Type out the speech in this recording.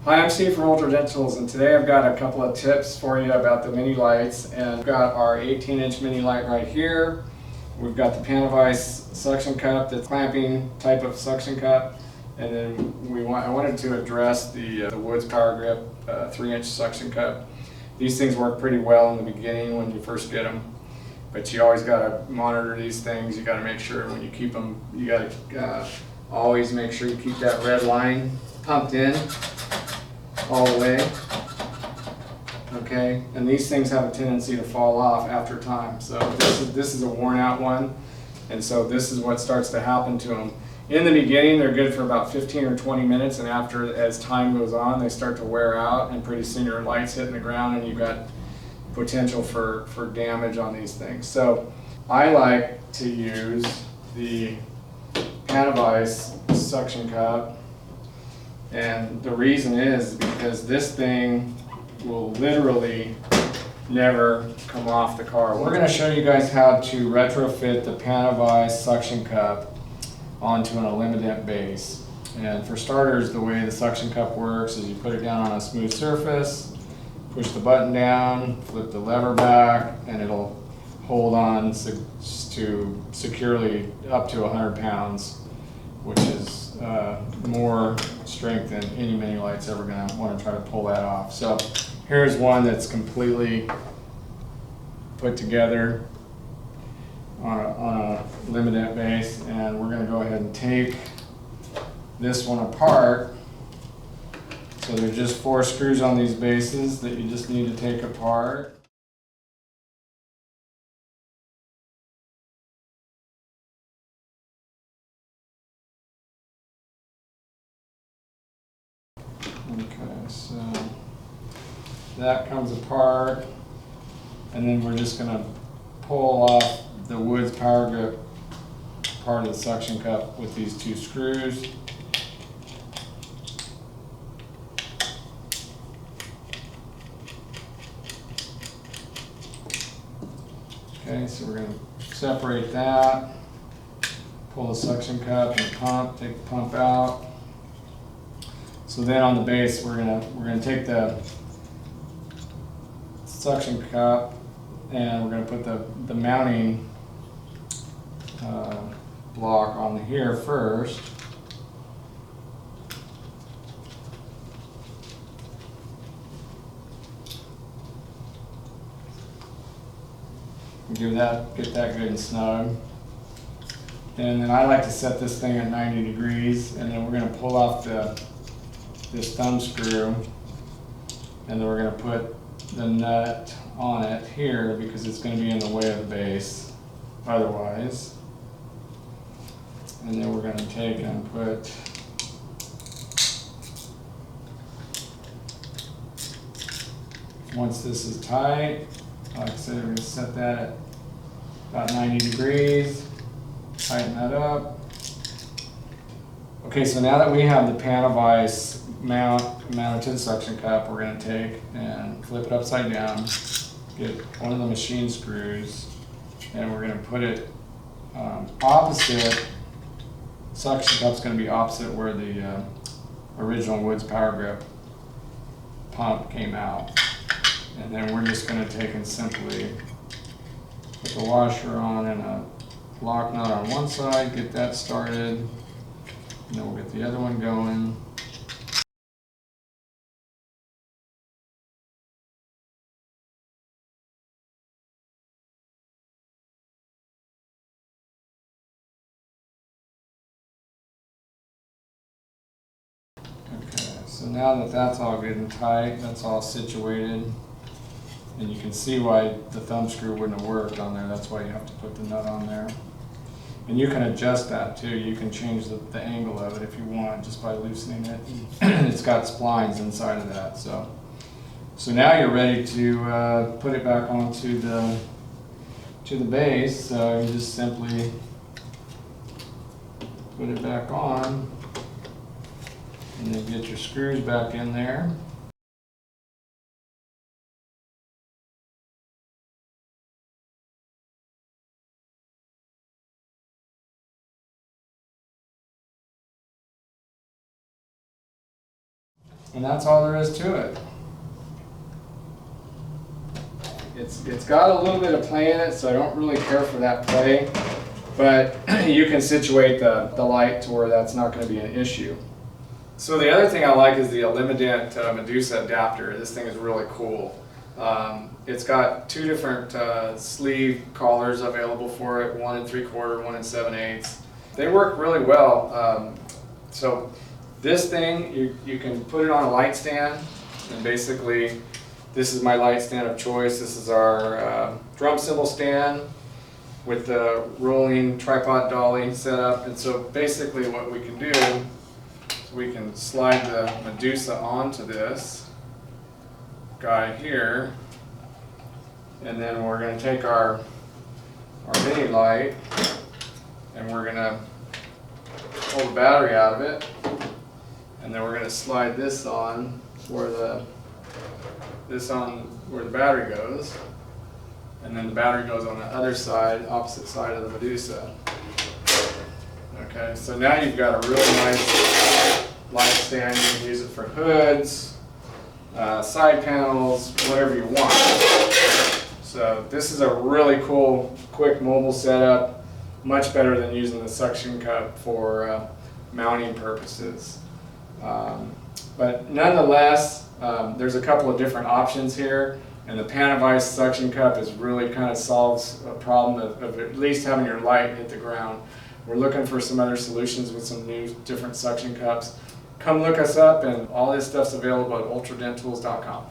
Hi, I'm Steve from Ultra Dent Tools, and today I've got a couple of tips for you about the mini lights. And we've got our 18-inch mini light right here. We've got the Panavise suction cup, that's clamping type of suction cup, and then I wanted to address the Woods Power Grip 3-inch suction cup. These things work pretty well in the beginning when you first get them, but you always got to monitor these things. You got to make sure when you keep them, you got to always make sure you keep that red line pumped in all the way, okay? And these things have a tendency to fall off after time. So this is a worn out one, and so this is what starts to happen to them. In the beginning, they're good for about 15 or 20 minutes, and as time goes on, they start to wear out, and pretty soon your light's hitting the ground, and you've got potential for damage on these things. So I like to use the Panavise suction cup. And the reason is because this thing will literally never come off the car. We're going to show you guys how to retrofit the Panavise suction cup onto an Elim dent base. And for starters, the way the suction cup works is you put it down on a smooth surface, push the button down, flip the lever back, and it'll hold on to securely up to 100 pounds, which is more strength than any mini light's ever going to want to try to pull that off. So here's one that's completely put together on a Elim dent base, and we're going to go ahead and take this one apart. So there's just 4 screws on these bases that you just need to take apart. Okay, so that comes apart, and then we're just going to pull off the Woods Power Grip part of the suction cup with these 2 screws. Okay, so we're going to separate that, pull the suction cup and pump, take the pump out. So then on the base, we're gonna take the suction cup and we're gonna put the mounting block on here first. Get that good and snug. And then I like to set this thing at 90 degrees, and then we're gonna pull off this thumb screw, and then we're going to put the nut on it here because it's going to be in the way of the base otherwise. And then we're going to take and put once this is tight, like I said, we're going to set that at about 90 degrees, tighten that up. Okay, so now that we have the Panavise mounted to the suction cup, we're going to take and flip it upside down, get one of the machine screws, and we're going to put it opposite. Suction cup's going to be opposite where the original Woods Power Grip pump came out. And then we're just going to take and simply put the washer on and a lock nut on one side, get that started, and then we'll get the other one going. Okay, so now that that's all good and tight, that's all situated, and you can see why the thumb screw wouldn't have worked on there. That's why you have to put the nut on there. And you can adjust that too. You can change the angle of it if you want just by loosening it. It's got splines inside of that. So now you're ready to put it back onto the base. So you just simply put it back on, and then get your screws back in there. And that's all there is to it. It's got a little bit of play in it, so I don't really care for that play, but you can situate the light to where that's not going to be an issue. So the other thing I like is the Elim Dent Medusa adapter. This thing is really cool. It's got two different sleeve collars available for it, 1 3/4, 1 7/8. They work really well. So this thing, you can put it on a light stand, and basically this is my light stand of choice. This is our drum cymbal stand with the rolling tripod dolly set up. And so basically what we can do is we can slide the Medusa onto this guy here, and then we're going to take our mini light and we're going to pull the battery out of it, and then we're going to slide this on where the battery goes, and then the battery goes on the other side, opposite side of the Medusa. Okay, so now you've got a really nice light stand. You can use it for hoods, side panels, whatever you want. So this is a really cool, quick mobile setup, much better than using the suction cup for mounting purposes. But nonetheless, there's a couple of different options here, and the Panavice suction cup is really kind of solves a problem of at least having your light hit the ground. We're looking for some other solutions with some new different suction cups. Come look us up, and all this stuff's available at ultradenttools.com.